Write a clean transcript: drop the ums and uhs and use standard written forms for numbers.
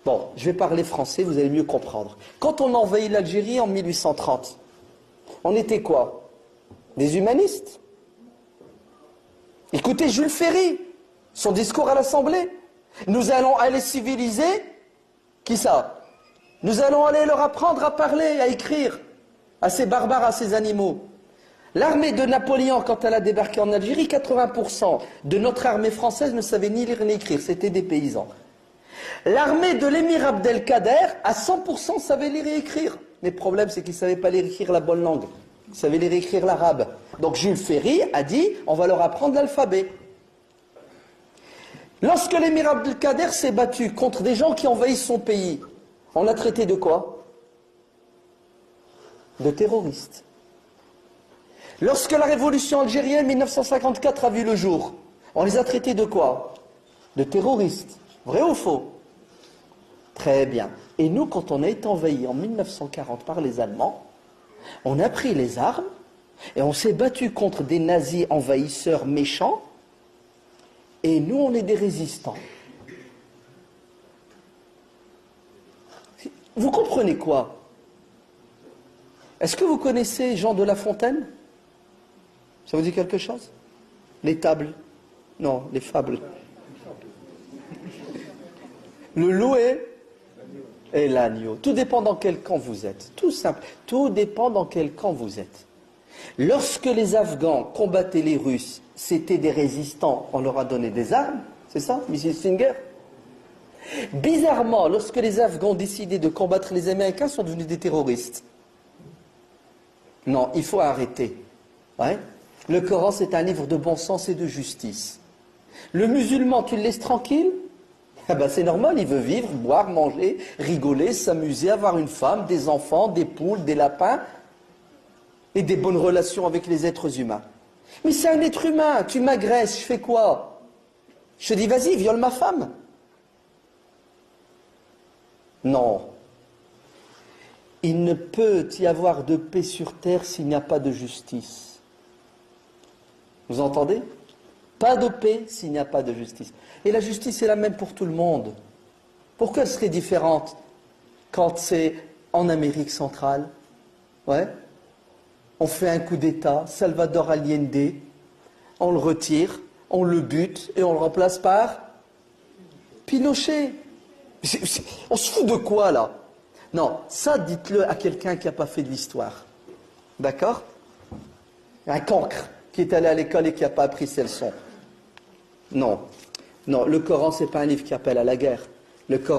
Bon, je vais parler français, vous allez mieux comprendre. Quand on a envahi l'Algérie en 1830, on était quoi? Des humanistes. Écoutez Jules Ferry, son discours à l'Assemblée. Nous allons aller civiliser, qui ça? Nous allons aller leur apprendre à parler, à écrire, à ces barbares, à ces animaux. L'armée de Napoléon, quand elle a débarqué en Algérie, 80% de notre armée française ne savait ni lire ni écrire, c'était des paysans. L'armée de l'émir Abdelkader, à 100% savait lire et écrire. Mais le problème, c'est qu'ils ne savaient pas lire et écrire la bonne langue. Ils savaient lire et écrire l'arabe. Donc Jules Ferry a dit, on va leur apprendre l'alphabet. Lorsque l'émir Abdelkader s'est battu contre des gens qui envahissent son pays, on l'a traité de quoi? De terroristes. Lorsque la révolution algérienne 1954 a vu le jour, on les a traités de quoi? De terroristes. Vrai ou faux? Très bien. Et nous, quand on a été envahis en 1940 par les Allemands, on a pris les armes et on s'est battu contre des nazis envahisseurs méchants, et nous, on est des résistants. Vous comprenez quoi? Est-ce que vous connaissez Jean de La Fontaine? Ça vous dit quelque chose? Les tables? Non, les fables. Le loup et l'agneau. Tout dépend dans quel camp vous êtes. Tout simple. Tout dépend dans quel camp vous êtes. Lorsque les Afghans combattaient les Russes, c'était des résistants, on leur a donné des armes. C'est ça, M. Singer? Bizarrement, lorsque les Afghans ont décidé de combattre les Américains, ils sont devenus des terroristes. Non, il faut arrêter. Ouais. Le Coran, c'est un livre de bon sens et de justice. Le musulman, tu le laisses tranquille? Ah ben c'est normal, il veut vivre, boire, manger, rigoler, s'amuser, avoir une femme, des enfants, des poules, des lapins et des bonnes relations avec les êtres humains. Mais c'est un être humain, tu m'agresses, je fais quoi? Je te dis, vas-y, viole ma femme. Non. Il ne peut y avoir de paix sur terre s'il n'y a pas de justice. Vous entendez? Pas de paix s'il n'y a pas de justice. Et la justice est la même pour tout le monde. Pourquoi elle serait différente quand c'est en Amérique centrale? Ouais. On fait un coup d'État, Salvador Allende, on le retire, on le bute et on le remplace par Pinochet. On se fout de quoi là? Non, ça dites-le à quelqu'un qui n'a pas fait de l'histoire. D'accord? Un cancre qui est allé à l'école et qui n'a pas appris ses leçons. Non, non, le Coran, ce n'est pas un livre qui appelle à la guerre. Le Coran